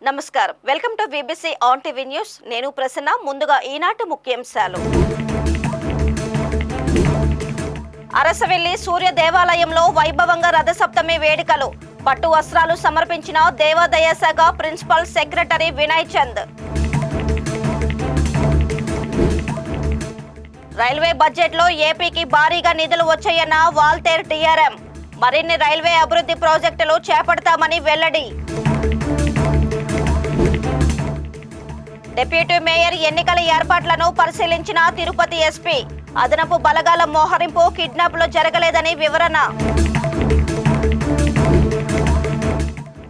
నమస్కారం. Welcome to BBC on TV news. నేను ప్రసన్న. ముందుగా ఈనాటి ముఖ్యాంశాలు. అరసవెల్లి సూర్య దేవాలయంలో వైభవంగా రథసప్తమి వేడుకలు. పట్టు వస్త్రాలు సమర్పించిన దేవాదాయ శాఖ principal secretary Vinay Chand. Railway బడ్జెట్లో ఏపీకి భారీగా నిధులు వచ్చాయన్న వాల్తేర్ టీఆర్ఎం. మరిన్ని రైల్వే అభివృద్ధి ప్రాజెక్టులు చేపడతామని వెల్లడి. డిప్యూటీ మేయర్ ఎన్నికల ఏర్పాట్లను పరిశీలించిన తిరుపతి ఎస్పీ. అదనపు బలగాల మోహరింపు కిడ్నాప్లు జరగలేదని వివరణ.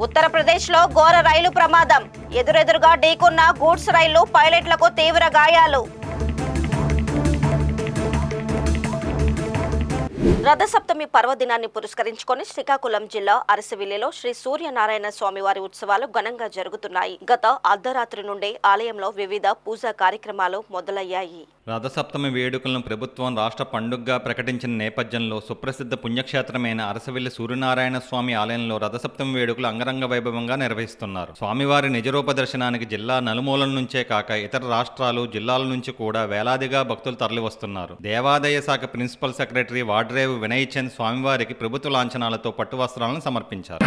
ఉత్తరప్రదేశ్లో ఘోర రైలు ప్రమాదం. ఎదురెదురుగా ఢీకున్న గూడ్స్ రైలు, పైలట్లకు తీవ్ర గాయాలు. రథసప్తమి పర్వదినాన్ని పురస్కరించుకొని శ్రీకాకుళం జిల్లా అరసవిల్లిలో శ్రీ సూర్యనారాయణ స్వామివారి ఉత్సవాలు ఘనంగా జరుగుతున్నాయి. గత అర్ధరాత్రి నుండే ఆలయంలో వివిధ పూజా కార్యక్రమాలు మొదలయ్యాయి. రథసప్తమి వేడుకలను ప్రభుత్వం రాష్ట్ర పండుగగా ప్రకటించిన నేపథ్యంలో సుప్రసిద్ధ పుణ్యక్షేత్రమైన అరసవిల్లి సూర్యనారాయణ స్వామి ఆలయంలో రథసప్తమి వేడుకలు అంగరంగ వైభవంగా నిర్వహిస్తున్నారు. స్వామివారి నిజరూప దర్శనానికి జిల్లా నలుమూలల నుంచే కాక ఇతర రాష్ట్రాలు, జిల్లాల నుంచి కూడా వేలాదిగా భక్తులు తరలివస్తున్నారు. దేవాదాయ శాఖ ప్రిన్సిపల్ సెక్రటరీ వాడ్రేవు వినయ్ చంద్ స్వామివారికి ప్రభుత్వ లాంఛనాలతో పట్టు వస్త్రాలను సమర్పించారు.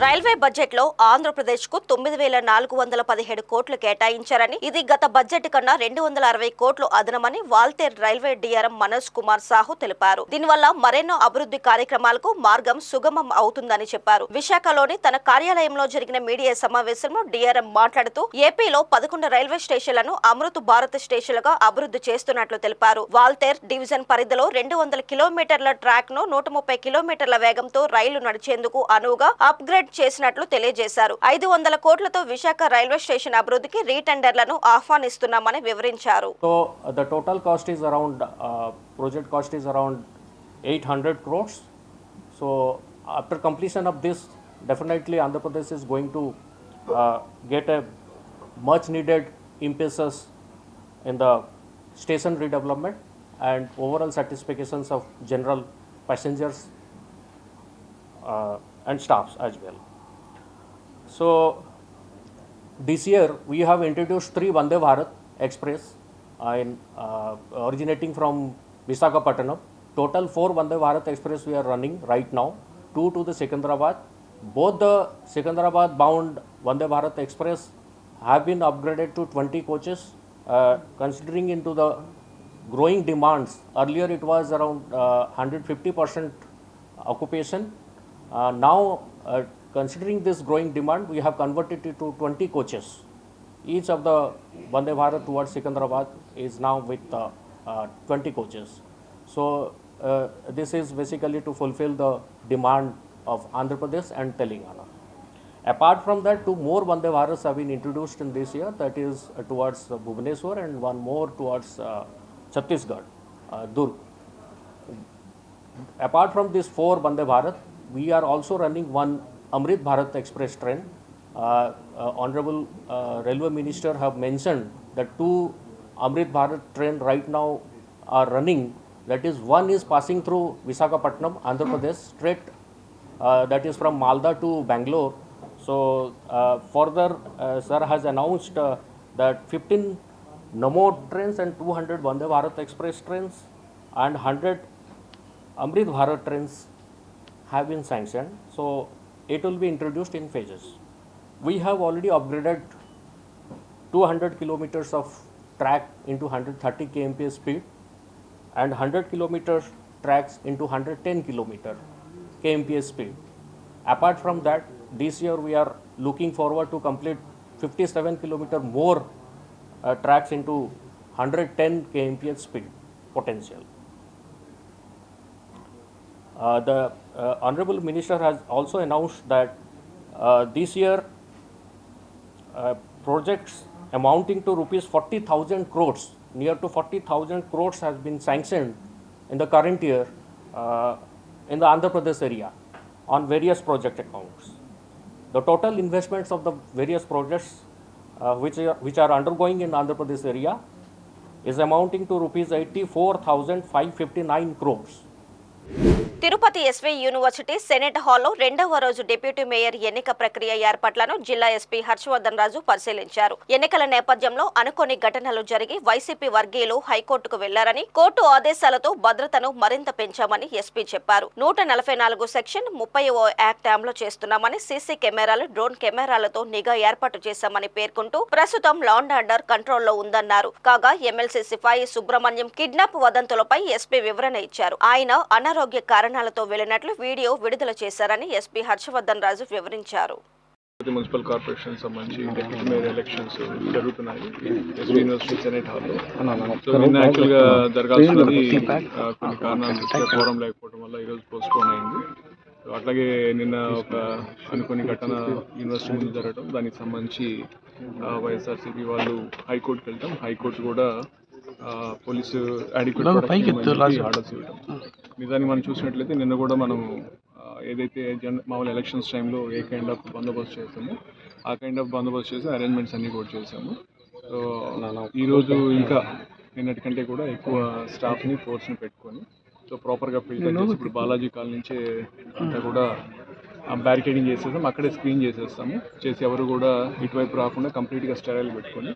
రైల్వే బడ్జెట్లో ఆంధ్రప్రదేశ్కు 9,417 కోట్లు కేటాయించారని, ఇది గత బడ్జెట్ కన్నా 260 కోట్లు అదనమని వాల్తేర్ రైల్వే డీఆర్ఎం మనోజ్ కుమార్ సాహు తెలిపారు. దీనివల్ల మరెన్నో అభివృద్ధి కార్యక్రమాలకు మార్గం సుగమం అవుతుందని చెప్పారు. విశాఖలోని తన కార్యాలయంలో జరిగిన మీడియా సమావేశంలో డీఆర్ఎం మాట్లాడుతూ ఏపీలో 11 రైల్వే స్టేషన్లను అమృత్ భారత్ స్టేషన్లుగా అభివృద్ధి చేస్తున్నట్లు తెలిపారు. వాల్తేర్ డివిజన్ పరిధిలో 200 కిలోమీటర్ల ట్రాక్ ను 130 కిలోమీటర్ల వేగంతో రైలు నడిచేందుకు అనువుగా అప్గ్రేడ్ చేసినట్లు తెలియజేశారు. 500 కోట్లతో విశాఖ రైల్వే స్టేషన్ అభివృద్ధికి రీటెండర్లను ఆహ్వానిస్తున్నామని వివరించారు. So the total cost is around project cost is around 800 crores. So after completion of this, definitely Andhra Pradesh is going to get a much needed impetus in the station redevelopment and overall satisfactions of general passengers and staffs as well. So this year we have introduced 3 Vande Bharat Express originating from Visakhapatnam. Total 4 Vande Bharat Express we are running right now, 2 to the Secunderabad. Both the Secunderabad bound Vande Bharat Express have been upgraded to 20 coaches, considering into the growing demands. Earlier it was around 150% occupation. Now considering this growing demand, we have converted it to 20 coaches. Each of the Vande Bharat towards Secunderabad is now with 20 coaches. So this is basically to fulfill the demand of Andhra Pradesh and Telangana. Apart from that, 2 more Vande Bharats have been introduced in this year, that is towards Bhubaneswar and 1 more towards Chhattisgarh, Durg. Apart from these 4 Vande Bharat, we are also running 1 Amrit Bharat Express train. Honorable Railway Minister have mentioned that 2 Amrit Bharat train right now are running. That is, one is passing through Visakhapatnam, Andhra Pradesh, straight that is from Malda to Bangalore. So further, sir has announced that 15 Namo trains and 200 Vande Bharat Express trains and 100 Amrit Bharat trains have been sanctioned. So it will be introduced in phases. We have already upgraded 200 kilometers of track into 130 kmph speed and 100 kilometer tracks into 110 kilometer kmph speed. Apart from that, this year we are looking forward to complete 57 kilometer more tracks into 110 kmph speed potential. The Honorable Minister has also announced that this year projects amounting to rupees 40,000 crores, near to 40,000 crores has been sanctioned in the current year in the Andhra Pradesh area on various project accounts. The total investments of the various projects which are undergoing in Andhra Pradesh area is amounting to rupees 84,559 crores. Tirupati SV university senate హాల్లో రెండవ రోజు deputy mayor ఎన్నిక ప్రక్రియ ఏర్పాట్లను జిల్లా SP Harshavardhan రాజు పరిశీలించారు. ఎన్నికల నేపథ్యంలో అనుకోని ఘటనలు జరిగి వైసీపీ వర్గీయులు హైకోర్టుకు వెళ్లారని, కోర్టు ఆదేశాలతో భద్రతను మరింత పెంచామని ఎస్పీ చెప్పారు. 144 సెక్షన్ 30వ యాక్ట్ అమలు చేస్తున్నామని, సీసీ కెమెరాలు, డ్రోన్ కెమెరాలతో నిఘా ఏర్పాటు చేశామని పేర్కొంటూ ప్రస్తుతం లా అండ్ ఆర్డర్ కంట్రోల్లో ఉందన్నారు. కాగా ఎమ్మెల్సీ సిపాయి సుబ్రహ్మణ్యం కిడ్నాప్ వదంతులపై ఎస్పీ వివరణ ఇచ్చారు. ఆయన అనారోగ్య కారణాలతో వెళ్లినట్లు వీడియో విడుదల చేశారని ఎస్పీ హర్షవర్ధన్ రాజు వివరించారు. మున్సిపల్ కార్పొరేషన్ సంబంధించి డిప్యూటీ మేయర్ ఎలక్షన్స్ జరుగుతున్నాయి ఎస్వి యూనివర్సిటీ సెనేట్ హాల్లో. సో నిన్న యాక్చువల్గా జరగాల్సినది కొన్ని కారణాల దృష్ట్యా ఫోరం లేకపోవడం వల్ల ఈరోజు పోస్ట్పోన్ అయింది. సో అట్లాగే నిన్న ఒక అనుకోని ఘటన యూనివర్సిటీ ముందు జరగడం, దానికి సంబంధించి వైఎస్ఆర్సీపీ వాళ్ళు హైకోర్టుకి వెళ్తాం, హైకోర్టు కూడా పోలీసు అడిక్వేట్ ఆర్డర్స్ ఇవ్వడం. నిజానికి మనం చూసినట్లయితే నిన్న కూడా మనం ఏదైతే మామూలు ఎలక్షన్స్ టైంలో ఏ కైండ్ ఆఫ్ బందోబస్తు చేస్తామో ఆ కైండ్ ఆఫ్ బందోబస్తు చేసి అరేంజ్మెంట్స్ అన్నీ కూడా చేశాము. సో ఈరోజు ఇంకా నిన్నటి కంటే కూడా ఎక్కువ స్టాఫ్ని, ఫోర్స్ని పెట్టుకొని సో ప్రాపర్గా ఫిల్టర్ చేసి ఇప్పుడు బాలాజీ కాలనీ నుంచే అంతా కూడా బ్యారికేడింగ్ చేసేస్తాం, అక్కడే స్క్రీన్ చేసేస్తాము. చేసి ఎవరు కూడా ఇటువైపు రాకుండా కంప్లీట్గా స్టైల్ పెట్టుకొని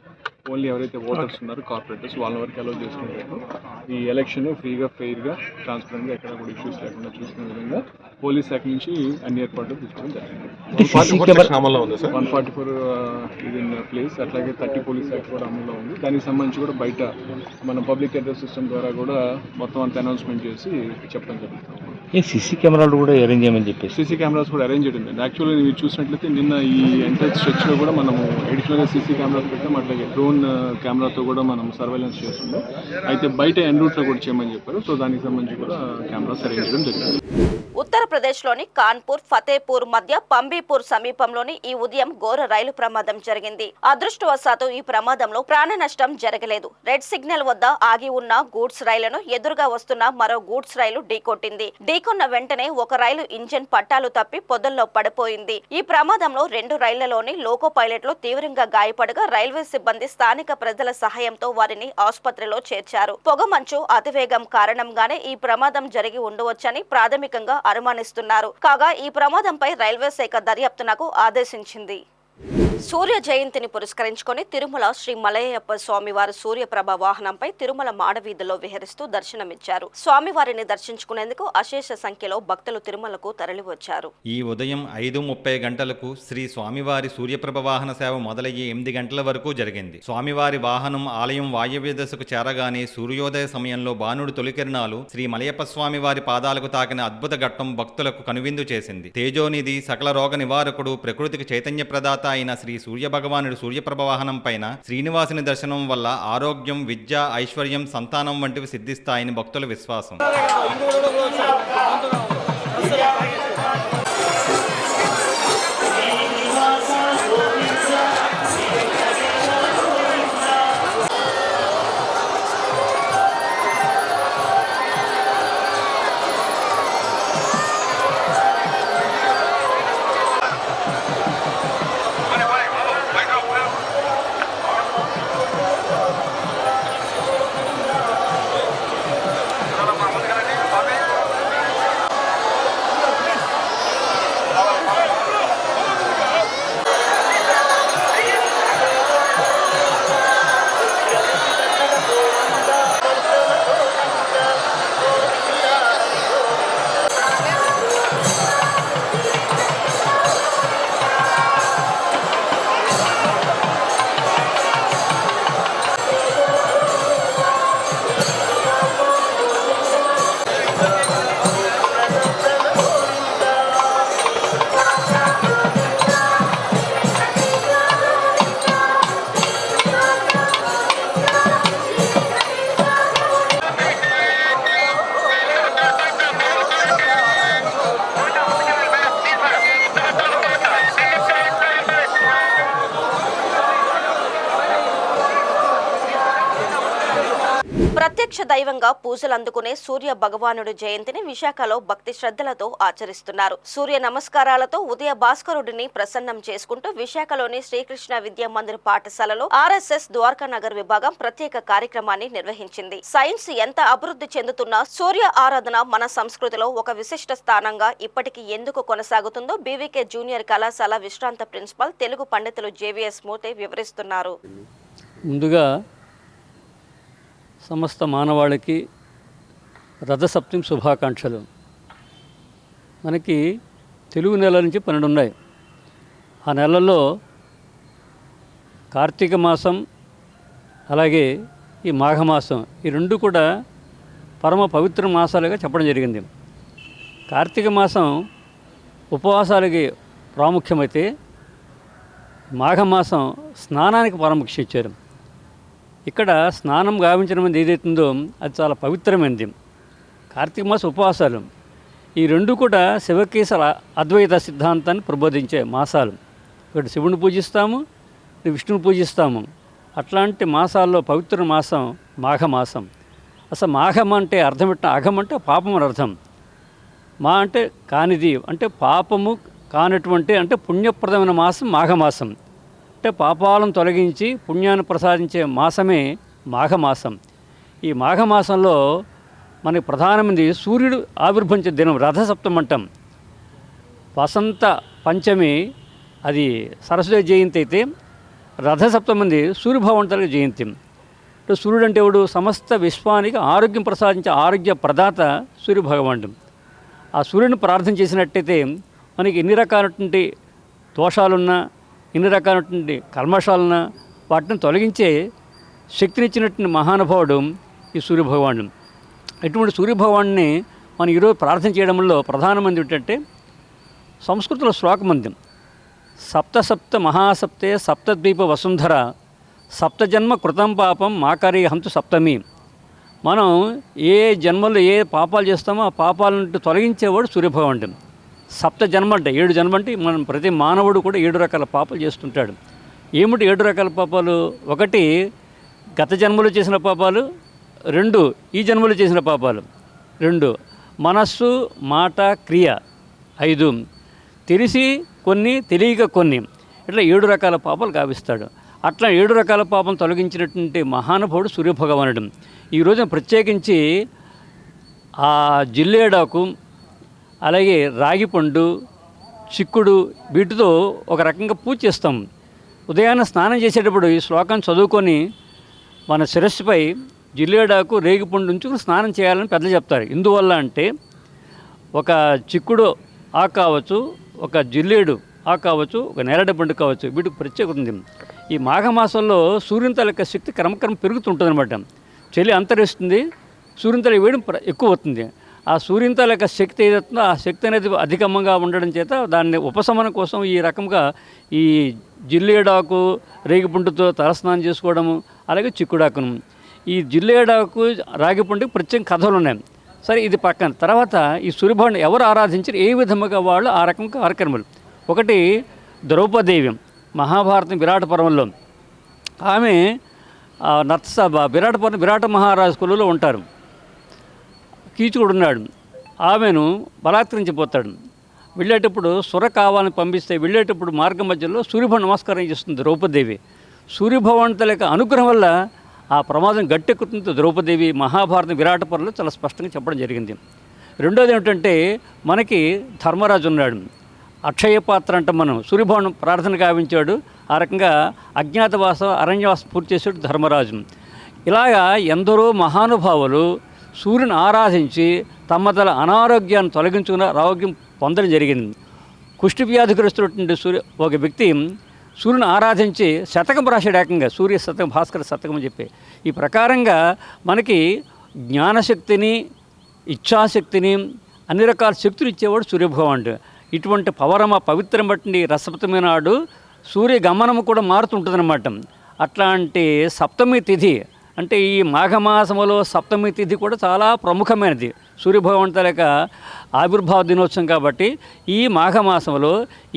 ఓన్లీ ఎవరైతే ఓటర్స్ ఉన్నారో కార్పొరేటర్స్ వాళ్ళ వరకు అలౌ చేసుకునేటట్టు ఈ ఎలక్షన్ ఫ్రీగా, ఫెయిర్గా, ట్రాన్స్పరెంట్గా ఎక్కడ కూడా ఇష్యూస్ లేకుండా చూసుకునే విధంగా పోలీస్ శాఖ నుంచి అన్ని ఏర్పాట్లు తీసుకోవడం జరిగింది. 144 ఇది ప్లేస్, అట్లాగే 30 పోలీస్ శాఖ కూడా అమల్లో ఉంది. దానికి సంబంధించి కూడా బయట మన పబ్లిక్ అడ్రస్ సిస్టమ్ ద్వారా కూడా మొత్తం అంత అనౌన్స్మెంట్ చేసి చెప్పడం జరుగుతుంది. సీసీ కెమెరాలు కూడా అరేంజ్ చేయమని చెప్పేసి సీసీ కెమెరాస్ కూడా అరేంజ్ చేయడం. యాక్చువల్గా మీరు చూసినట్లయితే నిన్న ఈ ఎంటైర్ స్ట్రెచ్లో కూడా మనము అడిషనల్గా సీసీ కెమెరాస్ పెట్టాం, అట్లాగే డ్రోన్ కెమెరాతో కూడా మనం సర్వేలెన్స్ చేస్తున్నాం. అయితే బయట ఎన్ రూట్లో కూడా చేయమని చెప్పారు. సో దానికి సంబంధించి కూడా కెమెరాస్ అరేంజ్ చేయడం జరిగింది. ఉత్తరప్రదేశ్లోని కాన్పూర్, ఫతేపూర్ మధ్య పంబీపూర్ సమీపంలోని ఈ ఉదయం ఘోర రైలు ప్రమాదం జరిగింది. అదృష్టవశాత్తు ఈ ప్రమాదంలో ప్రాణ నష్టం జరగలేదు. రెడ్ సిగ్నల్ వద్ద ఆగి ఉన్న గూడ్స్ రైలును ఎదురుగా వస్తున్న మరో గూడ్స్ రైలు ఢీకొట్టింది. ఢీకొన్న వెంటనే ఒక రైలు ఇంజిన్ పట్టాలు తప్పి పొదల్లో పడిపోయింది. ఈ ప్రమాదంలో 2 రైళ్లలోని లోకో పైలట్లు తీవ్రంగా గాయపడగా రైల్వే సిబ్బంది స్థానిక ప్రజల సహాయంతో వారిని ఆసుపత్రిలో చేర్చారు. పొగమంచు అతివేగం కారణంగానే ఈ ప్రమాదం జరిగి ఉండవచ్చని ప్రాథమికంగా అనుమానిస్తున్నారు. కాగా ఈ ప్రమాదంపై రైల్వే శాఖ దర్యాప్తునకు ఆదేశించింది. సూర్య జయంతిని పురస్కరించుకొని తిరుమల శ్రీ మలయప్ప స్వామివారి సూర్యప్రభ వాహనంపై తిరుమల మాడవీధుల్లో విహరిస్తూ దర్శనమిచ్చారు. స్వామివారిని దర్శించుకునేందుకు అశేష సంఖ్యలో భక్తులు తిరుమలకు తరలివచ్చారు. ఈ ఉదయం 5:30 గంటలకు శ్రీ స్వామివారి సూర్యప్రభ వాహన సేవ మొదలయ్యి 8 గంటల వరకు జరిగింది. స్వామివారి వాహనం ఆలయం వాయవ్య దశకు చేరగానే సూర్యోదయ సమయంలో బాణుడు తొలికిరణాలు శ్రీ మలయప్ప స్వామివారి పాదాలకు తాకిన అద్భుత ఘట్టం భక్తులకు కనువిందు చేసింది. తేజోనిధి, సకల రోగ నివారకుడు, ప్రకృతికి చైతన్య ప్రదాత అయిన శ్రీ సూర్య భగవానుడు సూర్యప్రభ వాహనం పైన శ్రీనివాసుని దర్శనం వల్ల ఆరోగ్యం, విద్య, ఐశ్వర్యం, సంతానం వంటివి సిద్ధిస్తాయని భక్తుల విశ్వాసం. ప్రత్యక్ష దైవంగా పూజలు అందుకునే సూర్య భగవానుడి జయంతిని విశాఖలో భక్తి శ్రద్ధలతో ఆచరిస్తున్నారు. సూర్య నమస్కారాలతో ఉదయ భాస్కరుడిని ప్రసన్నం చేసుకుంటూ విశాఖలోని శ్రీకృష్ణ విద్యా మందిర్ పాఠశాలలో ఆర్ఎస్ఎస్ ద్వారకా నగర్ విభాగం ప్రత్యేక కార్యక్రమాన్ని నిర్వహించింది. సైన్స్ ఎంత అభివృద్ధి చెందుతున్నా సూర్య ఆరాధన మన సంస్కృతిలో ఒక విశిష్ట స్థానంగా ఇప్పటికీ ఎందుకు కొనసాగుతుందో బీవీకే జూనియర్ కళాశాల విశ్రాంత ప్రిన్సిపల్ తెలుగు పండితులు జేవీఎస్ మూర్తి వివరిస్తున్నారు. ముందుగా సమస్త మానవాళికి రథసప్తమి శుభాకాంక్షలు. మనకి తెలుగు నెల నుంచి 12 ఉన్నాయి. ఆ నెలల్లో కార్తీక మాసం అలాగే ఈ మాఘమాసం ఈ రెండు కూడా పరమ పవిత్ర మాసాలుగా చెప్పడం జరిగింది. కార్తీక మాసం ఉపవాసాలకి ప్రాముఖ్యమైతే మాఘమాసం స్నానానికి ప్రాముఖ్యం ఇచ్చారు. ఇక్కడ స్నానం గావించడం అనేది ఏదైతుందో అది చాలా పవిత్రమైనది. కార్తీక మాసం ఉపవాసాలు ఈ రెండు కూడా శివకేశల అద్వైత సిద్ధాంతాన్ని ప్రబోధించే మాసాలు. ఇక్కడ శివుని పూజిస్తాము, విష్ణుని పూజిస్తాము. అట్లాంటి మాసాల్లో పవిత్ర మాసం మాఘమాసం. అసలు మాఘం అంటే అర్థం పెట్టిన అఘం అంటే పాపం అని అర్థం. మా అంటే కానిది అంటే పాపము కానటువంటి అంటే పుణ్యప్రదమైన మాసం మాఘమాసం. అంటే పాపాలను తొలగించి పుణ్యాన్ని ప్రసాదించే మాసమే మాఘమాసం. ఈ మాఘమాసంలో మనకి ప్రధానమైనది సూర్యుడు ఆవిర్భవించే దినం రథసప్తమి అంటాం. వసంత పంచమి అది సరస్వతి జయంతి అయితే రథసప్తమి సూర్యభగవంతుడి జయంతి. అంటే సూర్యుడు అంటే ఎవడు? సమస్త విశ్వానికి ఆరోగ్యం ప్రసాదించే ఆరోగ్య ప్రదాత సూర్యభగవానుడు. ఆ సూర్యుని ప్రార్థన చేసినట్టయితే మనకి ఎన్ని రకాలైనటువంటి దోషాలున్నా ఎన్ని రకాలైనటువంటి కల్మషాలున్నా వాటిని తొలగించే శక్తినిచ్చినటువంటి మహానుభావుడు ఈ సూర్యభగవానుడు. ఇటువంటి సూర్యభగవాన్ని మనం ఈరోజు ప్రార్థన చేయడంలో ప్రధానమైనది ఏంటంటే సంస్కృతిలో శ్లోకమంది సప్త సప్త మహాసప్తే సప్తద్వీప వసుంధర సప్తజన్మ కృతం పాపం మాకరి హంతు సప్తమి. మనం ఏ జన్మలో ఏ పాపాలు చేస్తామో ఆ పాపాలను తొలగించేవాడు సూర్యభగవానుడు. సప్త జన్మ అంటే 7 జన్మ అంటే మనం ప్రతి మానవుడు కూడా 7 రకాల పాపాలు చేస్తుంటాడు. ఏమిటి 7 రకాల పాపాలు? 1 గత జన్మలో చేసిన పాపాలు, 2 ఈ జన్మలో చేసిన పాపాలు, 2 మనస్సు మాట క్రియ, 5 తెలిసి కొన్ని తెలియక కొన్ని, ఇట్లా 7 రకాల పాపాలు గావిస్తాడు. అట్లా 7 రకాల పాపం తొలగించినటువంటి మహానుభావుడు సూర్యభగవానుడు. ఈ రోజున ప్రత్యేకించి ఆ జిల్లేడాకు అలాగే రాగిపండు చిక్కుడు వీటితో ఒక రకంగా పూజ చేస్తాం. ఉదయాన్నే స్నానం చేసేటప్పుడు ఈ శ్లోకాన్ని చదువుకొని మన శిరస్సుపై జిల్లేడాకు రేగిపండు ఉంచుకుని స్నానం చేయాలని పెద్దలు చెప్తారు. ఎందువల్ల అంటే ఒక చిక్కుడు ఆకు కావచ్చు, ఒక జిల్లేడు ఆకు కావచ్చు, ఒక నేరేడు పండు కావచ్చు, వీటికి ప్రత్యేకత ఉంది. ఈ మాఘమాసంలో సూర్యుని తాలూకా శక్తి క్రమక్రమం పెరుగుతుంటుంది అనమాట. చలి అంతరిస్తుంది, సూర్యుని తాలూకా వేడి ఎక్కువ అవుతుంది. ఆ సూర్యుని తాలూకా శక్తి ఏదైతుందో ఆ శక్తి అనేది అధికంగా ఉండడం చేత దాన్ని ఉపశమనం కోసం ఈ రకంగా ఈ జిల్లేడాకు రేగిపండుతో తలస్నానం చేసుకోవడము, అలాగే చిక్కుడాకును. ఈ జిల్లేడాకు రాగిపండుకి ప్రత్యేక కథలు ఉన్నాయి. సరే, ఇది పక్కన. తర్వాత ఈ సూర్యభగవాన్ని ఎవరు ఆరాధించారు, ఏ విధముగా వాళ్ళు ఆ రకం కార్యక్రమాలు. 1 ద్రౌపదేవి మహాభారతం విరాట పర్వంలో ఆమె విరాట మహారాజు కులంలో ఉంటారు. కీచుకుడు ఉన్నాడు, ఆమెను బలాత్కరించిపోతాడు. వెళ్ళేటప్పుడు సుర కావాలని పంపిస్తే వెళ్ళేటప్పుడు మార్గం మధ్యలో సూర్యభగవాన్ నమస్కారం చేస్తుంది ద్రౌపదేవి. సూర్యభగవానుడి యొక్క అనుగ్రహం వల్ల ఆ ప్రమాదం గట్టెక్కుతుంది ద్రౌపదేవి. మహాభారతం విరాట పర్వంలో చాలా స్పష్టంగా చెప్పడం జరిగింది. రెండోది ఏమిటంటే మనకి ధర్మరాజు ఉన్నాడు. అక్షయ పాత్ర అంటే మనం సూర్యభగవాన్ ప్రార్థన గావించాడు. ఆ రకంగా అజ్ఞాతవాస అరణ్యవాసం పూర్తి చేసాడు ధర్మరాజు. ఇలాగా ఎందరో మహానుభావులు సూర్యుని ఆరాధించి తమ అనారోగ్యాన్ని తొలగించుకుని ఆరోగ్యం పొందడం జరిగింది. కుష్టి వ్యాధిగ్రస్తున్నటువంటి ఒక వ్యక్తి సూర్యుని ఆరాధించి శతకం రాశాడు. ఏకంగా సూర్య శతకం, భాస్కర శతకం అని చెప్పి. ఈ ప్రకారంగా మనకి జ్ఞానశక్తిని, ఇచ్ఛాశక్తిని, అన్ని రకాల శక్తులు ఇచ్చేవాడు సూర్యభగవానుడు. ఇటువంటి పవిత్రం బట్టి రసప్తమి నాడు సూర్య గమనం కూడా మారుతుంటుందన్నమాట. అట్లాంటి సప్తమి తిథి అంటే ఈ మాఘమాసములో సప్తమి తిథి కూడా చాలా ప్రముఖమైనది. సూర్యభగవానుడి తాలూకా ఆవిర్భావ దినోత్సవం కాబట్టి ఈ మాఘమాసంలో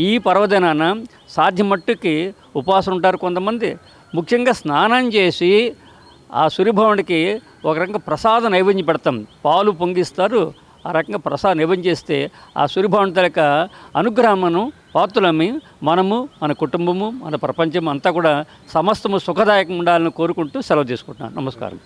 ఈ పర్వదినాన సాధ్యం మట్టుకి ఉపవాసం ఉంటారు కొంతమంది. ముఖ్యంగా స్నానం చేసి ఆ సూర్యభగవానుడికి ఒక రకంగా ప్రసాద నైవేద్యం పెడతాం, పాలు పొంగిస్తారు. ఆ రకంగా ప్రసాద నైవేద్యం చేస్తే ఆ సూర్యభగవానుడి యొక్క అనుగ్రహమును పాత్రలమ్మి మనము, మన కుటుంబము, మన ప్రపంచం అంతా కూడా సమస్తము సుఖదాయకంగా ఉండాలని కోరుకుంటూ సెలవు తీసుకుంటున్నాను. నమస్కారం.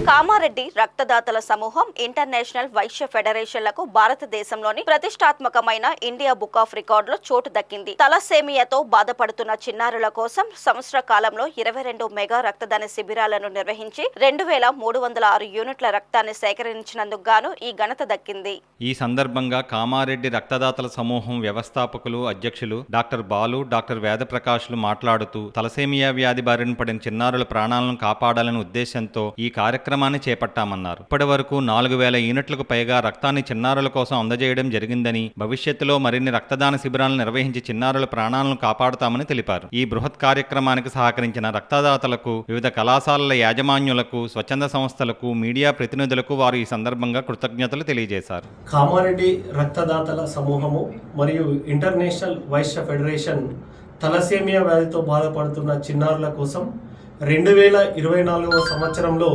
కామారెడ్డి రక్తదాతల సమూహం ఇంటర్నేషనల్ వైశ్య ఫెడరేషన్లకు భారతదేశంలోని ప్రతిష్టాత్మకమైన ఇండియా బుక్ ఆఫ్ రికార్డులో చోటు దక్కింది. తలసేమియాతో బాధపడుతున్న చిన్నారుల కోసం సంవత్సర కాలంలో 22 మెగా రక్తదాన శిబిరాలను నిర్వహించి 2306 యూనిట్ల రక్తాన్ని సేకరించినందుకు గాను ఈ ఘనత దక్కింది. ఈ సందర్భంగా కామారెడ్డి రక్తదాతల సమూహం వ్యవస్థాపకులు, అధ్యక్షులు డాక్టర్ బాలు, డాక్టర్ వేదప్రకాష్లు మాట్లాడుతూ తలసేమియా వ్యాధి బారిన పడిన చిన్నారుల ప్రాణాలను కాపాడాలనే ఉద్దేశంతో ఈ కార్యక్రమాన్ని చేపట్టామన్నారు. ఇప్పటి వరకు 4000 యూనిట్లకు పైగా రక్తాన్ని చిన్నారుల కోసం అందజేయడం జరిగిందని, భవిష్యత్తులో మరిన్ని రక్తదాన శిబిరాలను నిర్వహించి చిన్నారుల ప్రాణాలను కాపాడుతామని తెలిపారు. ఈ బృహత్ కార్యక్రమానికి సహకరించిన రక్తదాతలకు, వివిధ కళాశాలల యాజమాన్యులకు, స్వచ్ఛంద సంస్థలకు, మీడియా ప్రతినిధులకు వారు ఈ సందర్భంగా కృతజ్ఞతలు తెలియజేశారు. కామారెడ్డి రక్తదాతల సమూహము మరియు ఇంటర్నేషనల్ వైశ్య ఫెడరేషన్ తలసేమియా వ్యాధితో బాధపడుతున్న చిన్నారుల కోసం 2024వ సంవత్సరంలో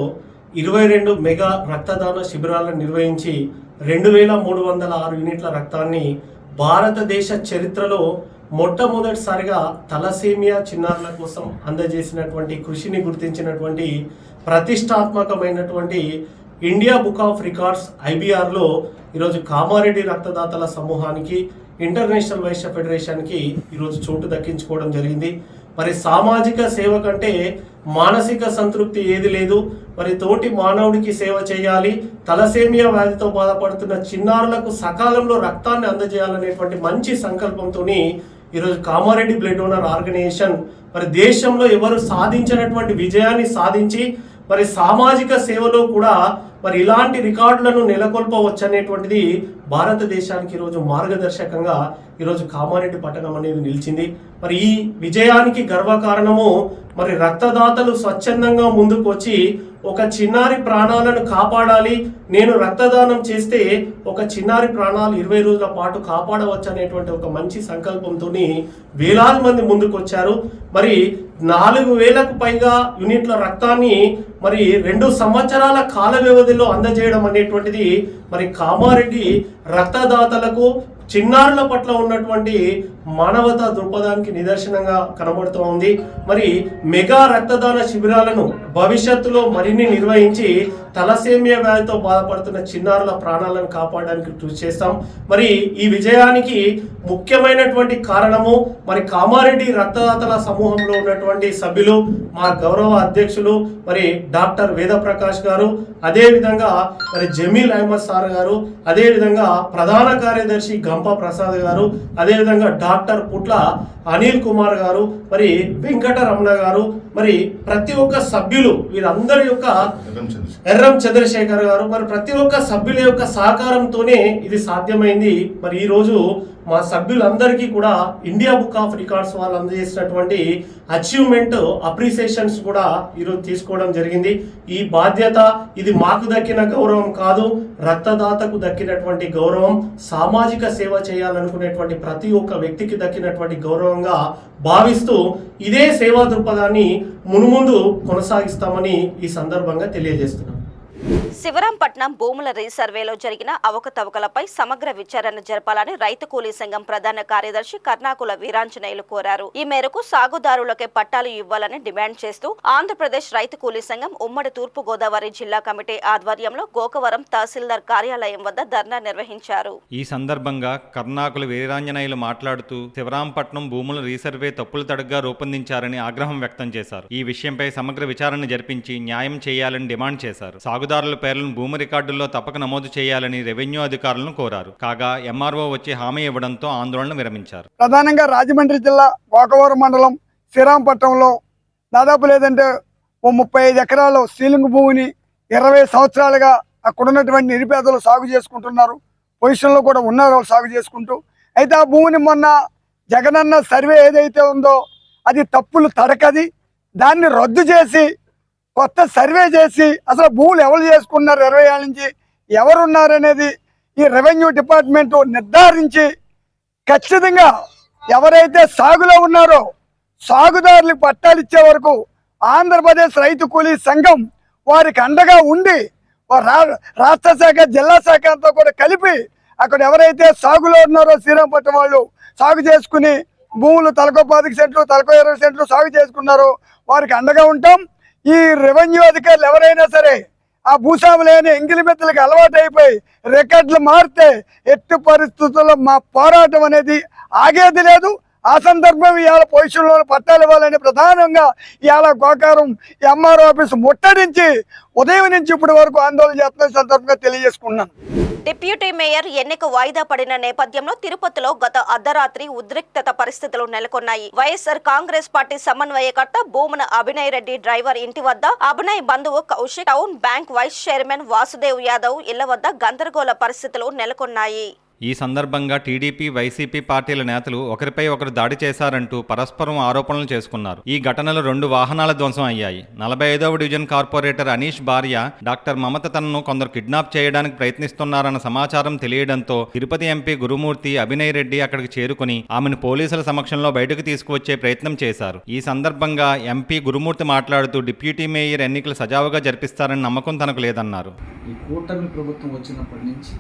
22 మెగా రక్తదాన శిబిరాలను నిర్వహించి 2306 యూనిట్ల రక్తాన్ని భారతదేశ చరిత్రలో మొట్టమొదటిసారిగా తలసేమియా చిన్నారుల కోసం అందజేసినటువంటి కృషిని గుర్తించినటువంటి ప్రతిష్టాత్మకమైనటువంటి ఇండియా బుక్ ఆఫ్ రికార్డ్స్ IBRలో ఈరోజు కామారెడ్డి రక్తదాతల సమూహానికి ఇంటర్నేషనల్ వైశ్య ఫెడరేషన్కి ఈరోజు చోటు దక్కించుకోవడం జరిగింది. మరి సామాజిక సేవ కంటే మానసిక సంతృప్తి ఏది లేదు. మరి తోటి మానవుడికి సేవ చేయాలి, తలసేమియా వ్యాధితో బాధపడుతున్న చిన్నారులకు సకాలంలో రక్తాన్ని అందజేయాలనేటువంటి మంచి సంకల్పంతో ఈరోజు కామారెడ్డి బ్లడ్ డోనర్ ఆర్గనైజేషన్ మరి దేశంలో ఎవరు సాధించినటువంటి విజయాన్ని సాధించి మరి సామాజిక సేవలో కూడా మరి ఇలాంటి రికార్డులను నెలకొల్పవచ్చు అనేటువంటిది భారతదేశానికి ఈరోజు మార్గదర్శకంగా ఈరోజు కామారెడ్డి పట్టణం అనేది నిలిచింది. మరి ఈ విజయానికి గర్వకారణము మరి రక్తదాతలు స్వచ్ఛందంగా ముందుకు వచ్చి ఒక చిన్నారి ప్రాణాలను కాపాడాలి, నేను రక్తదానం చేస్తే ఒక చిన్నారి ప్రాణాలు 20 రోజుల పాటు కాపాడవచ్చు అనేటువంటి ఒక మంచి సంకల్పంతో వేలాది మంది ముందుకు వచ్చారు. మరి 4000కు పైగా యూనిట్ల రక్తాన్ని మరి 2 సంవత్సరాల కాల వ్యవధిలో అందజేయడం అనేటువంటిది మరి కామారెడ్డి రక్తదాతలకు, చిన్నారుల పట్ల ఉన్నటువంటి మానవతా దృక్పథానికి నిదర్శనంగా కనబడుతూ ఉంది. మరి మెగా రక్తదాన శిబిరాలను భవిష్యత్తులో మరిన్ని నిర్వహించి తలసేమియా వ్యాధితో బాధపడుతున్న చిన్నారుల ప్రాణాలను కాపాడడానికి కృషి చేస్తాం. మరి ఈ విజయానికి ముఖ్యమైనటువంటి కారణము మరి కామారెడ్డి రక్తదాతల సమూహంలో ఉన్నటువంటి సభ్యులు, మా గౌరవ అధ్యక్షులు మరి డాక్టర్ వేదప్రకాష్ గారు, అదేవిధంగా మరి జమీల్ అహ్మద్ సార్ గారు, అదేవిధంగా ప్రధాన కార్యదర్శి గంప ప్రసాద్ గారు, అదేవిధంగా డాక్టర్ పుట్ల అనిల్ కుమార్ గారు, మరి వెంకటరమణ గారు, మరి ప్రతి ఒక్క సభ్యులు వీరందరి యొక్క ఎర్రం చంద్రశేఖర్ గారు, మరి ప్రతి ఒక్క సభ్యుల యొక్క సహకారంతోనే ఇది సాధ్యమైంది. మరి ఈరోజు మా సభ్యులందరికీ కూడా ఇండియా బుక్ ఆఫ్ రికార్డ్స్ వాళ్ళు అందజేసినటువంటి అచీవ్మెంట్ అప్రిసియేషన్స్ కూడా ఈరోజు తీసుకోవడం జరిగింది. ఈ బాధ్యత ఇది మాకు దక్కిన గౌరవం కాదు, రక్తదాతకు దక్కినటువంటి గౌరవం, సామాజిక సేవ చేయాలనుకునేటువంటి ప్రతి ఒక్క వ్యక్తికి దక్కినటువంటి గౌరవంగా భావిస్తూ ఇదే సేవా దృక్పథాన్ని మున్ముందు కొనసాగిస్తామని ఈ సందర్భంగా తెలియజేస్తున్నాం. శివరాంపట్నం భూముల రీసర్వేలో జరిగిన అవకతవకలపై సమగ్ర విచారణ జరపాలని రైతు కూలీ సంఘం ప్రధాన కార్యదర్శి కర్ణాకుల వీరాంజనేయులు కోరారు. ఈ మేరకు సాగుదారులకే పట్టాలు ఇవ్వాలని డిమాండ్ చేస్తూ ఆంధ్రప్రదేశ్ రైతు కూలీ సంఘం ఉమ్మడి తూర్పు గోదావరి జిల్లా కమిటీ ఆధ్వర్యంలో గోకవరం తహసీల్దార్ కార్యాలయం వద్ద ధర్నా నిర్వహించారు. ఈ సందర్భంగా కర్ణాకుల వీరాంజనేయులు మాట్లాడుతూ శివరాంపట్నం భూముల రీసర్వే తప్పులు తడుగ్గా రూపొందించారని ఆగ్రహం వ్యక్తం చేశారు. ఈ విషయంపై సమగ్ర విచారణ జరిపించి న్యాయం చేయాలని డిమాండ్ చేశారు. సాగుదారుల పేర్లను భూమి రికార్డుల్లో తప్పక నమోదు చేయాలని రెవెన్యూ అధికారులను కోరారు. కాగా ఎంఆర్ఓ వచ్చి హామీ ఇవ్వడంతో ఆందోళన విరమించారు. ప్రధానంగా రాజమండ్రి జిల్లా గోకవరం మండలం శ్రీరాంపట్నంలో దాదాపు లేదంటే 35 ఎకరాలు సీలింగ్ భూమిని 20 సంవత్సరాలుగా అక్కడ ఉన్నటువంటి నిరుపేదలు సాగు చేసుకుంటున్నారు. పొజిషన్లో కూడా ఉన్నారు వాళ్ళు సాగు చేసుకుంటూ. అయితే ఆ భూమిని మొన్న జగనన్న సర్వే ఏదైతే ఉందో అది తప్పులు తడకది, దాన్ని రద్దు చేసి కొత్త సర్వే చేసి అసలు భూములు ఎవరు చేసుకున్నారు 20 ఏళ్ళ నుంచి ఎవరున్నారు అనేది ఈ రెవెన్యూ డిపార్ట్మెంట్ నిర్ధారించి ఖచ్చితంగా ఎవరైతే సాగులో ఉన్నారో సాగుదారులకు పట్టాలు ఇచ్చే వరకు ఆంధ్రప్రదేశ్ రైతు కూలీ సంఘం వారికి అండగా ఉండి రాష్ట్ర శాఖ జిల్లా శాఖ అంతా కూడా కలిపి అక్కడ ఎవరైతే సాగులో ఉన్నారో శ్రీరాంపట్నం వాళ్ళు సాగు చేసుకుని భూములు తలకో 10 సెంట్లు తలకో 20 సెంట్లు సాగు చేసుకున్నారో వారికి అండగా ఉంటాం. ఈ రెవెన్యూ అధికారులు ఎవరైనా సరే ఆ భూస్వాములైన ఎంగిలి మెత్తలకు అలవాటు అయిపోయి రికార్డులు మారితే ఎట్టి పరిస్థితుల్లో మా పోరాటం అనేది ఆగేది లేదు. ఆ సందర్భం ఇవాళ పొజిషన్లో పట్టాలు ఇవ్వాలని ప్రధానంగా ఇవాళ గోకారం ఎంఆర్ఓ ఆఫీస్ ముట్టడించి ఉదయం నుంచి ఇప్పటి వరకు ఆందోళన చేస్తున్న సందర్భంగా తెలియజేసుకున్నాను. డిప్యూటీ మేయర్ ఎన్నిక వాయిదా పడిన నేపథ్యంలో తిరుపతిలో గత అర్ధరాత్రి ఉద్రిక్తత పరిస్థితులు నెలకొన్నాయి. వైఎస్ఆర్ కాంగ్రెస్ పార్టీ సమన్వయకర్త భూమన అభినయ్ రెడ్డి డ్రైవర్ ఇంటి వద్ద, అభినయ్ బంధువు Kaushik, town bank vice chairman Vasudev Yadav ఇళ్ల వద్ద గందరగోళ పరిస్థితులు నెలకొన్నాయి. ఈ సందర్భంగా టీడీపీ, వైసీపీ పార్టీల నేతలు ఒకరిపై ఒకరు దాడి చేశారంటూ పరస్పరం ఆరోపణలు చేసుకున్నారు. ఈ ఘటనలో 2 వాహనాల ధ్వంసం అయ్యాయి. 45వ డివిజన్ కార్పొరేటర్ అనీష్ భార్య డాక్టర్ మమత తనను కొందరు కిడ్నాప్ చేయడానికి ప్రయత్నిస్తున్నారన్న సమాచారం తెలియడంతో తిరుపతి ఎంపీ గురుమూర్తి అభినయ్ రెడ్డి అక్కడికి చేరుకుని ఆమెను పోలీసుల సమక్షంలో బయటకు తీసుకువచ్చే ప్రయత్నం చేశారు. ఈ సందర్భంగా ఎంపీ గురుమూర్తి మాట్లాడుతూ డిప్యూటీ మేయర్ ఎన్నికలు సజావుగా జరిపిస్తారని నమ్మకం తనకు లేదన్నారు. ఈ కూటమి ప్రభుత్వం వచ్చినప్పటి నుంచి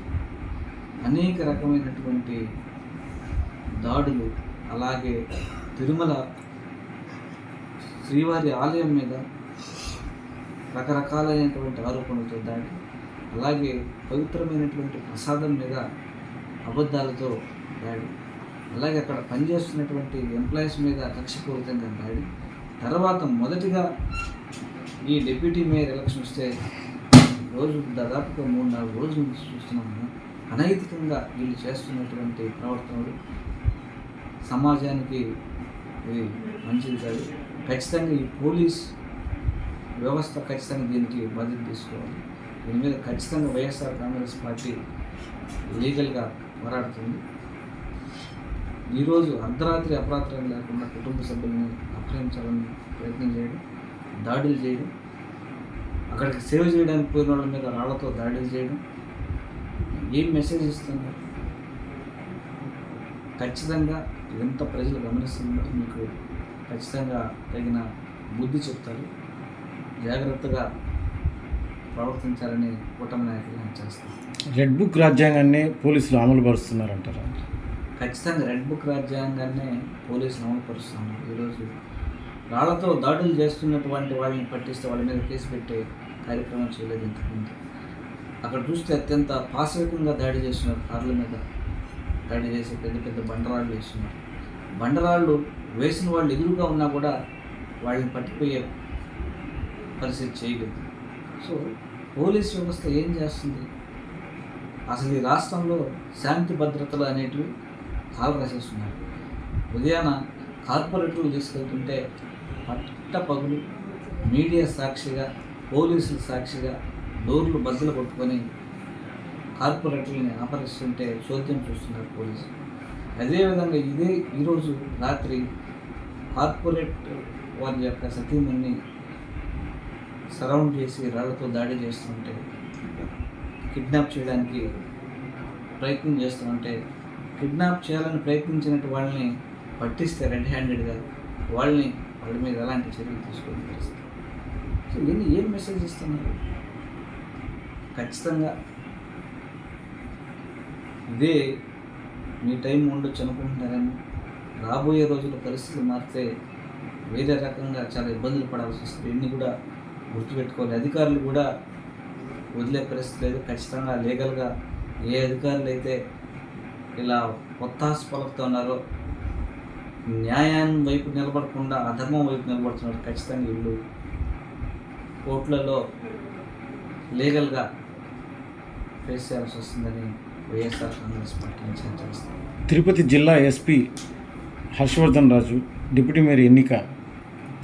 అనేక రకమైనటువంటి దాడులు, అలాగే తిరుమల శ్రీవారి ఆలయం మీద రకరకాలైనటువంటి ఆరోపణలతో దాడి, అలాగే పవిత్రమైనటువంటి ప్రసాదం మీద అబద్ధాలతో దాడి, అలాగే అక్కడ పనిచేస్తున్నటువంటి ఎంప్లాయీస్ మీద కక్షపూరితంగా దాడి, తర్వాత మొదటిగా ఈ డిప్యూటీ మేయర్ ఎలక్షన్ వస్తే రోజు దాదాపుగా 3-4 రోజుల నుంచి చూస్తున్నాము. అనైతికంగా వీళ్ళు చేస్తున్నటువంటి ప్రవర్తనలు సమాజానికి ఇది మంచిది కాదు. ఖచ్చితంగా ఈ పోలీస్ వ్యవస్థ ఖచ్చితంగా దీనికి బాధ్యత తీసుకోవాలి. దీని మీద ఖచ్చితంగా వైఎస్ఆర్ కాంగ్రెస్ పార్టీ లీగల్గా పోరాడుతుంది. ఈరోజు అర్ధరాత్రి అపరాత్రం లేకుండా కుటుంబ సభ్యుల్ని అపహరించాలని ప్రయత్నం చేయడం, దాడులు చేయడం, అక్కడికి సేవ చేయడానికి పోయిన వాళ్ళ మీద రాళ్లతో దాడులు చేయడం ఏం మెసేజ్ ఇస్తున్నారు? ఖచ్చితంగా ఎంత ప్రజలు గమనిస్తున్నారు, మీకు ఖచ్చితంగా తగిన బుద్ధి చెప్తారు. జాగ్రత్తగా ప్రవర్తించాలని కూటమి నాయకులు హెచ్చరిస్తారు. రెడ్ బుక్ రాజ్యాంగాన్ని పోలీసులు అమలు పరుస్తున్నారంటారా? ఖచ్చితంగా రెడ్ బుక్ రాజ్యాంగాన్ని పోలీసులు అమలు పరుస్తున్నారు. ఈరోజు రాళ్లతో దాడులు చేస్తున్నటువంటి వాళ్ళని పట్టిస్తే వాళ్ళ మీద కేసు పెట్టే కార్యక్రమం చేయలేదు ఇంతకుముందు. అక్కడ చూస్తే అత్యంత పాశవికంగా దాడి చేస్తున్నారు. కార్ల మీద దాడి చేసి పెద్ద పెద్ద బండరాళ్ళు వేస్తున్నారు. బండరాళ్ళు వేసిన వాళ్ళు ఎదురుగా ఉన్నా కూడా వాళ్ళని పట్టిపోయే పరిస్థితి చేయలేదు. సో పోలీస్ వ్యవస్థ ఏం చేస్తుంది? అసలు ఈ రాష్ట్రంలో శాంతి భద్రతలు అనేటివి కాలు రాసేస్తున్నారు. ఉదయాన కార్పొరేటర్లు తీసుకెళ్తుంటే పట్టపగులు మీడియా సాక్షిగా, పోలీసుల సాక్షిగా డోర్లు బద్దలు కొట్టుకొని కార్పొరేటర్లని అపహరిస్తుంటే చోద్యం చూస్తున్నారు పోలీసులు. అదేవిధంగా ఈరోజు రాత్రి కార్పొరేట్ వారి యొక్క సతీమణిని సరౌండ్ చేసి రాళ్లతో దాడి చేస్తుంటే, కిడ్నాప్ చేయడానికి ప్రయత్నం చేస్తుంటే, కిడ్నాప్ చేయాలని ప్రయత్నించినట్టు వాళ్ళని పట్టిస్తే రెడ్ హ్యాండెడ్గా వాళ్ళ మీద ఎలాంటి చర్యలు తీసుకోవడం పరిస్థితి. సో ఇవన్నీ ఏం మెసేజ్ ఇస్తున్నారు? ఖచ్చితంగా ఇదే మీ టైం ఉండొచ్చు అనుకుంటున్నారేమో. రాబోయే రోజుల్లో పరిస్థితులు మారితే వేరే రకంగా చాలా ఇబ్బందులు పడాల్సి వస్తుంది. ఇన్ని కూడా గుర్తుపెట్టుకోవాలి. అధికారులు కూడా వదిలే పరిస్థితి లేదు. ఖచ్చితంగా లీగల్గా ఏ అధికారులు అయితే ఇలా ఒత్తాసు పలుకుతూ ఉన్నారో, న్యాయం వైపు నిలబడకుండా అధర్మం వైపు నిలబడుతున్నారు, ఖచ్చితంగా వీళ్ళు కోర్టులలో లీగల్గా ఫేస్ చేయాల్సి వస్తుందని వైఎస్ఆర్ కాంగ్రెస్ పార్టీ నుంచి హెచ్చరిస్తారు. తిరుపతి జిల్లా ఎస్పీ హర్షవర్ధన్ రాజు డిప్యూటీ మేయర్ ఎన్నిక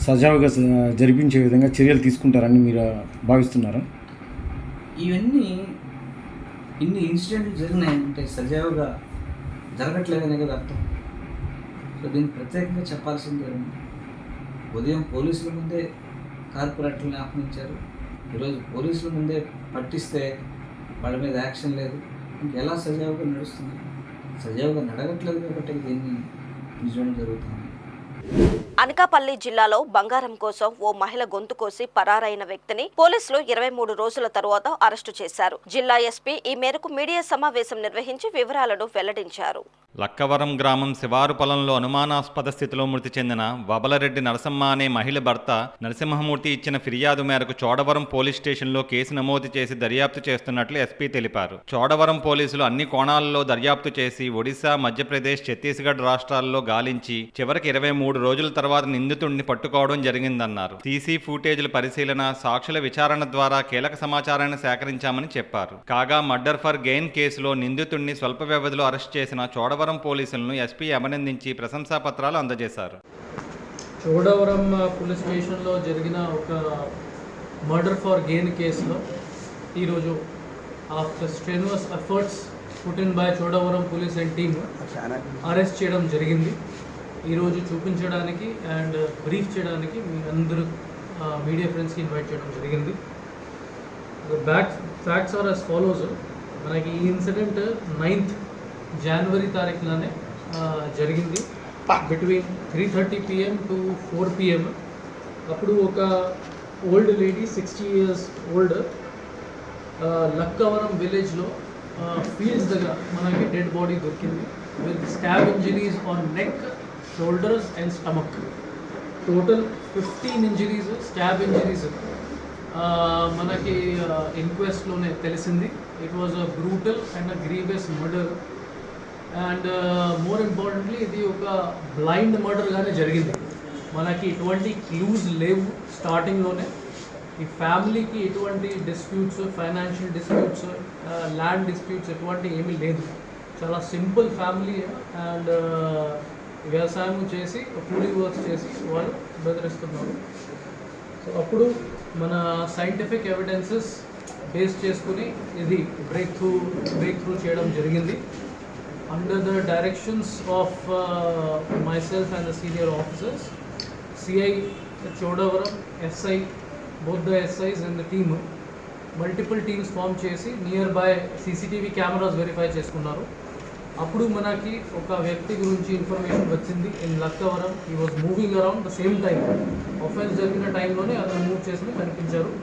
సజావుగా జరిపించే విధంగా చర్యలు తీసుకుంటారని మీరు భావిస్తున్నారా? ఇవన్నీ ఇన్ని ఇన్సిడెంట్లు జరిగినాయంటే సజావుగా జరగట్లేదనే కదా అర్థం. సో దీన్ని ప్రత్యేకంగా చెప్పాల్సింది ఏముంది? ఉదయం పోలీసుల ముందే కార్పొరేటర్ని ఆహ్వానించారు. ఈరోజు పోలీసుల ముందే పట్టిస్తే వాళ్ళ మీద యాక్షన్ లేదు. ఇంకెలా సజావుగా నడుస్తుంది? సజావుగా నడగట్లేదు కాబట్టి దీన్ని నిజం జరుగుతుంది. అనకాపల్లి జిల్లాలో బంగారం కోసం ఓ మహిళ గొంతు కోసి పరారైన వ్యక్తిని పోలీసులు 23 రోజుల తరువాత అరెస్టు చేశారు. జిల్లా ఎస్పీ ఈ మేరకు మీడియా సమావేశం నిర్వహించి వివరాలను వెల్లడించారు. లక్కవరం గ్రామం శివారు పొలంలో అనుమానాస్పద స్థితిలో మృతి చెందిన వబలరెడ్డి నరసమ్మ అనే మహిళ భర్త నరసింహమూర్తి ఇచ్చిన ఫిర్యాదు మేరకు చోడవరం పోలీస్ స్టేషన్లో కేసు నమోదు చేసి దర్యాప్తు చేస్తున్నట్లు ఎస్పీ తెలిపారు. చోడవరం పోలీసులు అన్ని కోణాల్లో దర్యాప్తు చేసి ఒడిశా, మధ్యప్రదేశ్, ఛత్తీస్గఢ్ రాష్ట్రాల్లో గాలించి చివరికి 23 రోజుల తర్వాత నిందితుడిని పట్టుకోవడం జరిగిందన్నారు. సీసీ ఫుటేజ్ల పరిశీలన, సాక్షుల విచారణ ద్వారా కీలక సమాచారాన్ని సేకరించామని చెప్పారు. కాగా మర్డర్ ఫర్ గెయిన్ కేసులో నిందితుడిని స్వల్ప వ్యవధిలో అరెస్ట్ చేసిన చోడవరం పోలీసులను ఎస్పీ అభినందించి ప్రశంసా పత్రాలు అందజేశారు. చోడవరం పోలీస్ స్టేషన్లో జరిగిన ఒక మర్డర్ ఫర్ గెయిన్ కేసులో ఈరోజు after strenuous efforts put in by Chodavaram police and team arrest చేయడం జరిగింది. ఈరోజు చూపించడానికి అండ్ బ్రీఫ్ చేయడానికి మీ అందరూ మీడియా ఫ్రెండ్స్కి ఇన్వైట్ చేయడం జరిగింది. Facts are as follows. మనకి ఈ ఇన్సిడెంట్ 9th జనవరి తారీఖులోనే జరిగింది. Between 3:30 PM to 4 PM. అప్పుడు ఒక old lady 60 years old Lakkavaram విలేజ్లో ఫీల్డ్స్ దగ్గర మనకి డెడ్ బాడీ దొరికింది with stab injuries on neck, shoulders and stomach. Total 15 injuries, stab injuries మనకి ఇన్క్వెస్ట్లోనే తెలిసింది. It was a brutal and a grievous murder and more importantly ఇది ఒక బ్లైండ్ మర్డర్గానే జరిగింది. మనకి ఎటువంటి క్లూజ్ లేవు స్టార్టింగ్లోనే. ఈ ఫ్యామిలీకి ఎటువంటి disputes, financial disputes, land disputes ఎటువంటి ఏమీ లేదు. చాలా సింపుల్ ఫ్యామిలీ అండ్ వ్యవసాయం చేసి కూలీ వర్క్స్ చేసి వాళ్ళు బెదిరిస్తున్నారు. సో అప్పుడు మన సైంటిఫిక్ ఎవిడెన్సెస్ బేస్ చేసుకుని ఇది బ్రేక్ త్రూ చేయడం జరిగింది. Under the directions of myself and the senior officers, CI Chodavaram, SI, both the SIs and the team, multiple teams form చేసి near by CCTV cameras verify చేసుకున్నారు. అప్పుడు మనకి ఒక వ్యక్తి గురించి ఇన్ఫర్మేషన్ వచ్చింది. In Lakkavaram he was moving around the same time. Offence జరిగిన టైంలోనే అతను మూవ్ చేసి కనిపించారు.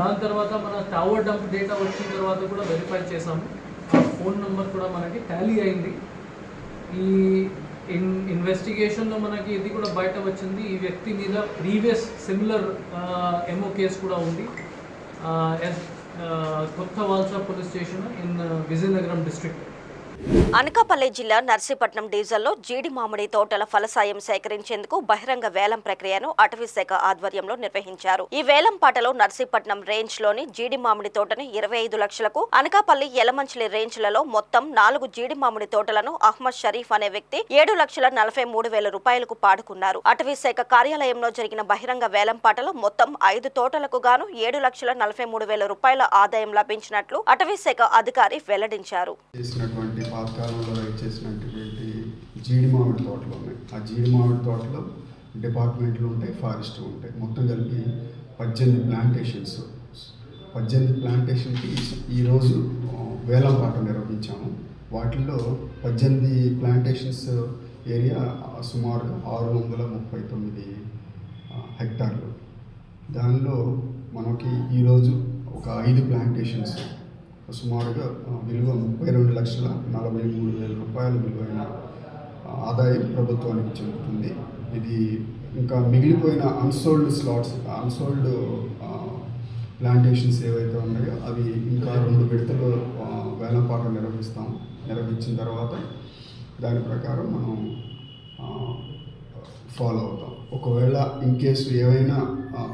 దాని తర్వాత మన టవర్ డంప్ డేటా వచ్చిన తర్వాత కూడా వెరిఫై చేసాము. ఆ ఫోన్ నెంబర్ కూడా మనకి టాలీ అయింది. ఈ ఇన్వెస్టిగేషన్లో మనకి ఇది కూడా బయట వచ్చింది. ఈ వ్యక్తి మీద ప్రీవియస్ సిమిలర్ ఎంఓ కేసు కూడా ఉంది. Kotha Valasa police station in Vizianagaram district. Anakapalli జిల్లా నర్సీపట్నం డివిజన్లో జీడి మామిడి తోటల ఫలసాయం సేకరించేందుకు బహిరంగ వేలం ప్రక్రియను అటవీ శాఖ ఆధ్వర్యంలో నిర్వహించారు. ఈ వేలం పాటలో నర్సీపట్నం రేంజ్ లోని జీడి మామిడి తోటని 25 లక్షలకు, అనకాపల్లి, యలమంచిలి రేంజ్లలో మొత్తం 4 జీడి మామిడి తోటలను అహ్మద్ షరీఫ్ అనే వ్యక్తి 7,43,000 రూపాయలకు పాడుకున్నారు. అటవీ శాఖ కార్యాలయంలో జరిగిన బహిరంగ వేలం పాటలో మొత్తం 5 తోటలకు గాను 7,43,000 రూపాయల ఆదాయం లభించినట్లు అటవీ శాఖ అధికారి వెల్లడించారు. పాతకాలంలో చేసినటువంటి జీడి మామిడి తోటలు ఉన్నాయి. ఆ జీడి మామిడి తోటలో డిపార్ట్మెంట్లు ఉంటాయి, ఫారెస్ట్ ఉంటాయి. మొత్తం కలిపి 18 ప్లాంటేషన్స్. 18 ప్లాంటేషన్కి ఈరోజు వేలం పాట నిర్వహించాము. వాటిల్లో 18 ప్లాంటేషన్స్ ఏరియా సుమారు 639 హెక్టార్లు. దానిలో మనకి ఈరోజు ఒక 5 ప్లాంటేషన్స్ సుమారుగా విలువ 32,43,000 రూపాయల విలువైన ఆదాయం ప్రభుత్వానికి చెందుతుంది. ఇది ఇంకా మిగిలిపోయిన అన్సోల్డ్ ప్లాంటేషన్స్ ఏవైతే ఉన్నాయో అవి ఇంకా 2 విడతలు వేలంపాట నిర్వహించిన తర్వాత దాని ప్రకారం మనం ఫాలో అవుతాం. ఒకవేళ ఇన్ కేసు ఏవైనా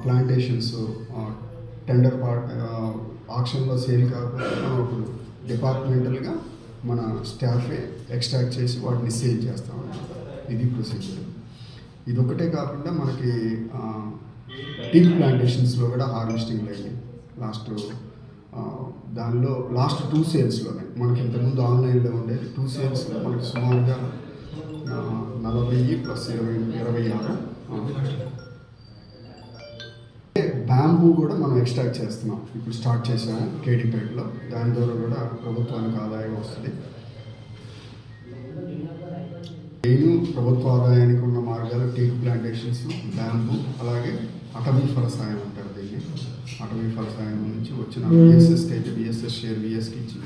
ప్లాంటేషన్స్ టెండర్ ఆక్షన్లో సేల్ కాకపోతే మనం ఇప్పుడు డిపార్ట్మెంటల్గా మన స్టాఫే ఎక్స్ట్రాక్ట్ చేసి వాటిని సేల్ చేస్తాం అన్నమాట. ఇది ప్రొసీజర్. ఇది ఒకటే కాకుండా మనకి టీ ప్లాంటేషన్స్లో కూడా హార్వెస్టింగ్ అయ్యింది. దానిలో లాస్ట్ 2 సేల్స్లోనే మనకి ఇంతకుముందు ఆన్లైన్లో ఉండేది. 2 సేల్స్లో మనకి సుమారుగా 40 + 26 బ్యాంబూ కూడా మనం ఎక్స్ట్రాక్ట్ చేస్తున్నాం. ఇప్పుడు స్టార్ట్ చేసాము కేడీపేటలో. దాని ద్వారా కూడా ప్రభుత్వానికి ఆదాయం వస్తుంది. మెయిన్ ప్రభుత్వ ఆదాయానికి ఉన్న మార్గాలు టేక్ ప్లాంటేషన్స్, బ్యాంబూ, అలాగే అటవీ ఫలసాయం అంటారు దీన్ని. అటవీ ఫలసాయం నుంచి వచ్చిన బిఎస్ఎస్కి అయితే బిఎస్ఎస్ షేర్ బిఎస్కి ఇచ్చి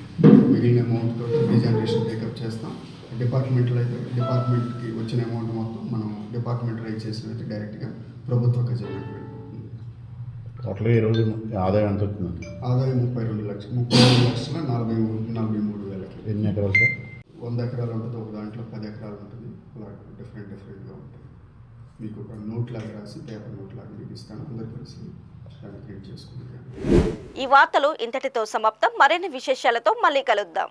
మిగిలిన అమౌంట్ తోటి రీజనరేషన్ టేకప్ చేస్తాం. డిపార్ట్మెంట్లో అయితే డిపార్ట్మెంట్కి వచ్చిన అమౌంట్ మొత్తం మనం డిపార్ట్మెంట్ రైజ్ చేసిన అయితే డైరెక్ట్గా ప్రభుత్వ ఖజానాకి వెళ్ళి టోటల్గా ఈరోజు ఆదాయం ఎంత వచ్చింది? ఆదాయం 32,43,43,000. ఎన్ని ఎకరాలు సార్? 100 ఎకరాలు ఉంటుంది, ఒక దాంట్లో 10 ఎకరాలు ఉంటుంది. అలా డిఫరెంట్గా ఉంటుంది. మీకు ఒక నోట్ లాగా రాసి పేపర్ నోట్ లాగా మీకు ఇస్తాను, అందరు కలిసి దాన్ని ప్రింట్ చేసుకుంటాను. ఈ వార్తలు ఇంతటితో సమాప్తం. మరిన్ని విశేషాలతో మళ్ళీ కలుద్దాం.